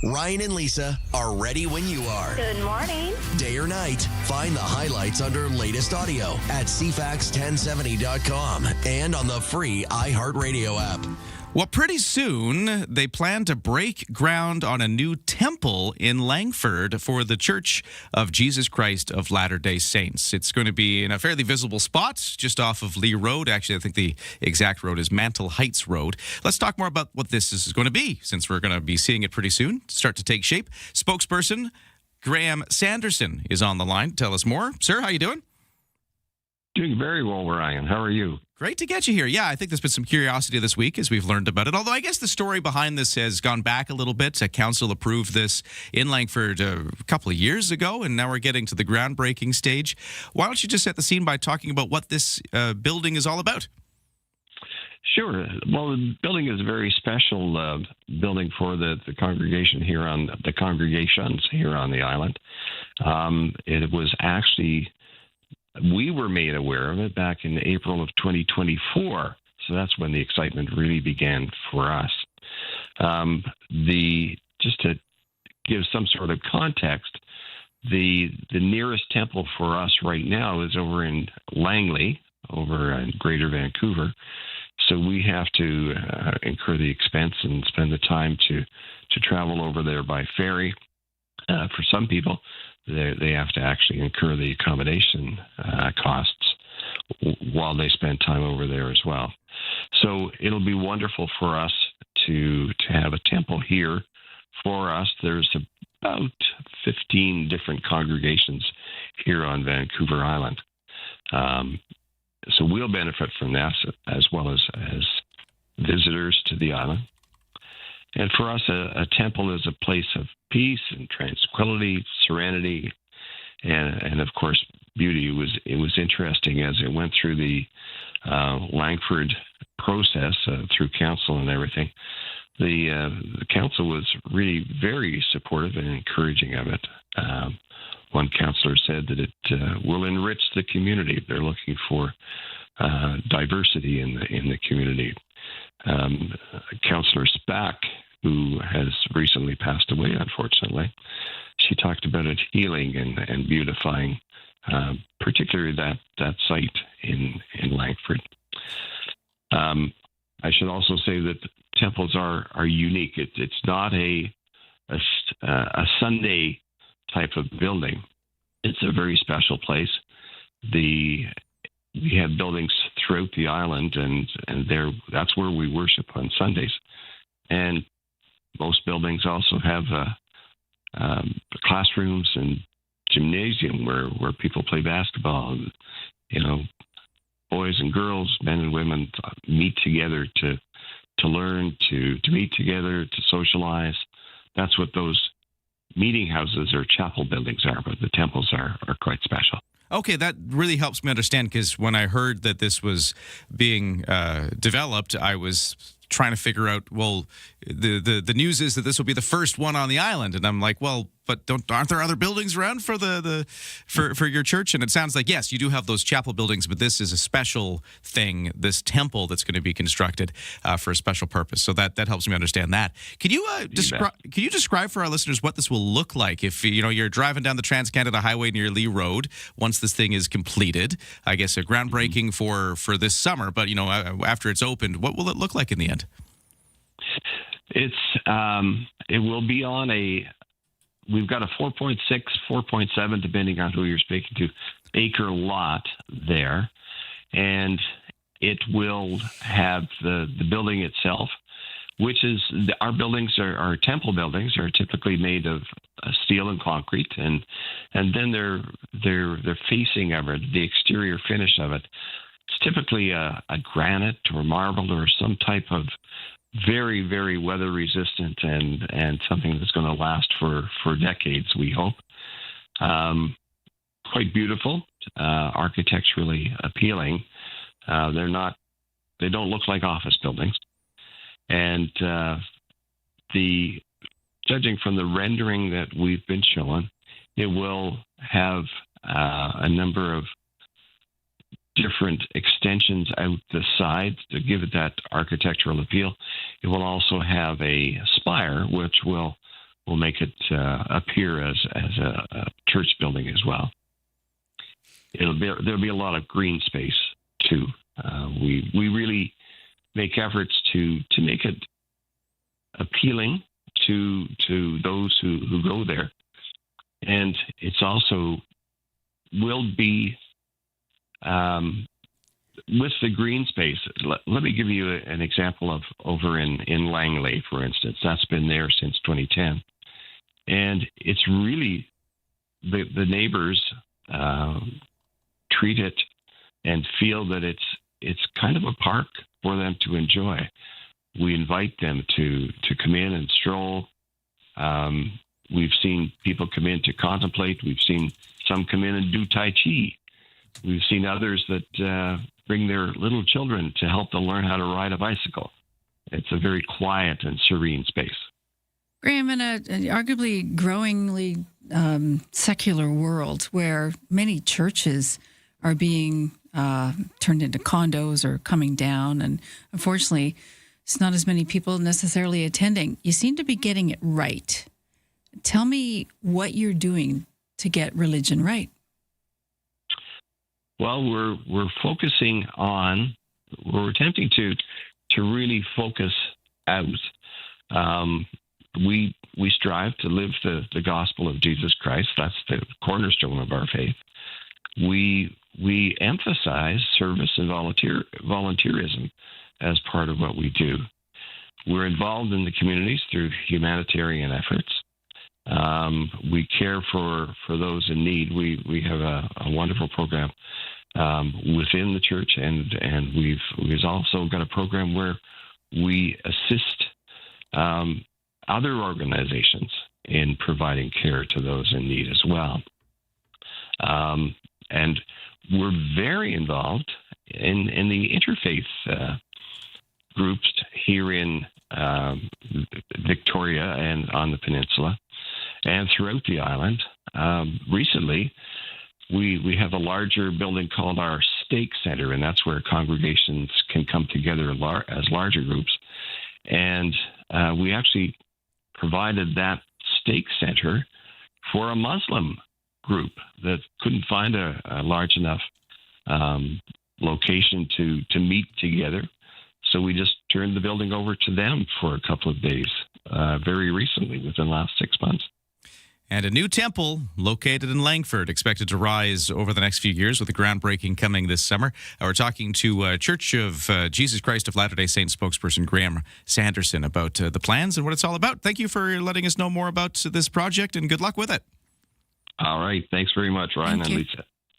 Ryan and Lisa are ready when you are. Good morning. Day or night, find the highlights under latest audio at CFAX1070.com and on the free iHeartRadio app. Well, pretty soon, they plan to break ground on a new temple in Langford for the Church of Jesus Christ of Latter-day Saints. It's going to be in a fairly visible spot just off of Lee Road. Actually, I think the exact road is Mantle Heights Road. Let's talk more about what this is going to be, since we're going to be seeing it pretty soon start to take shape. Spokesperson Graham Sanderson is on the line to tell us more. Sir, how you doing? Doing very well, Ryan. How are you? Great to get you here. Yeah, I think there's been some curiosity this week as we've learned about it. Although I guess the story behind this has gone back a little bit. Council approved this in Langford a couple of years ago, and now we're getting to the groundbreaking stage. Why don't you just set the scene by talking about what this building is all about? Sure. Well, the building is a very special building for the congregations here on the island. It was actually, we were made aware of it back in April of 2024. So that's when the excitement really began for us. Just to give some sort of context, the nearest temple for us right now is over in Langley, over in Greater Vancouver. So we have to incur the expense and spend the time to travel over there by ferry. For some people, they have to actually incur the accommodation costs while they spend time over there as well. So it'll be wonderful for us to have a temple here for us. There's about 15 different congregations here on Vancouver Island. So we'll benefit from that as well as visitors to the island. And for us, a temple is a place of peace and tranquility, serenity, and of course, beauty. It was interesting as it went through the Langford process through council and everything. The council was really very supportive and encouraging of it. One councillor said that it will enrich the community. They're looking for diversity in the community. Councillor Spack, who has recently passed away, unfortunately, she talked about it healing and beautifying, particularly that site in Langford. I should also say that temples are unique. It's not a Sunday type of building. It's a very special place. We have buildings throughout the island, and that's where we worship on Sundays. And most buildings also have classrooms and gymnasium where people play basketball. Boys and girls, men and women meet together to learn, to meet together, to socialize. That's what those meeting houses or chapel buildings are, but the temples are quite special. Okay, that really helps me understand, because when I heard that this was being developed, I was trying to figure out, well, the news is that this will be the first one on the island, and I'm like, well, but aren't there other buildings around for your church? And it sounds like, yes, you do have those chapel buildings, but this is a special thing, this temple that's going to be constructed for a special purpose. So that helps me understand that. Can you describe for our listeners what this will look like if you're driving down the Trans-Canada Highway near Lee Road once this thing is completed? I guess a groundbreaking for this summer, but after it's opened, what will it look like in the end? It will be on we've got a 4.6, 4.7, depending on who you're speaking to, acre lot there. And it will have the building itself, which is, our buildings our temple buildings are typically made of steel and concrete. And then they're facing of it, the exterior finish of it, it's typically a granite or marble or some type of very, very weather resistant and something that's going to last for decades, we hope. Quite beautiful, architecturally appealing. They don't look like office buildings. And judging from the rendering that we've been shown, it will have a number of different extensions out the sides to give it that architectural appeal. It will also have a spire, which will we'll make it appear as a church building as well. There'll be a lot of green space too. We really make efforts to make it appealing to those who go there, and it's also will be with the green space. Let me give you an example of over in Langley, for instance. That's been there since 2010, and it's really the neighbors treat it and feel that it's kind of a park for them to enjoy. We invite them to come in and stroll. We've seen people come in to contemplate. We've seen some come in and do Tai Chi. We've seen others that bring their little children to help them learn how to ride a bicycle. It's a very quiet and serene space. Graham, in an arguably growingly secular world where many churches are being turned into condos or coming down, and unfortunately, it's not as many people necessarily attending, you seem to be getting it right. Tell me what you're doing to get religion right. Well, we're focusing on, we're attempting to really focus out. We strive to live the gospel of Jesus Christ. That's the cornerstone of our faith. We emphasize service and volunteerism as part of what we do. We're involved in the communities through humanitarian efforts. We care for those in need. We have a wonderful program within the church, and we've also got a program where we assist other organizations in providing care to those in need as well. And we're very involved in the interfaith groups here in Victoria and on the peninsula and throughout the island. Recently, we have a larger building called our Stake Center, and that's where congregations can come together as larger groups. And we actually provided that Stake Center for a Muslim group that couldn't find a large enough location to meet together. So we just turned the building over to them for a couple of days, very recently, within the last 6 months. And a new temple located in Langford expected to rise over the next few years with a groundbreaking coming this summer. We're talking to Church of Jesus Christ of Latter-day Saints spokesperson Graham Sanderson about the plans and what it's all about. Thank you for letting us know more about this project, and good luck with it. All right. Thanks very much, Ryan and Lisa.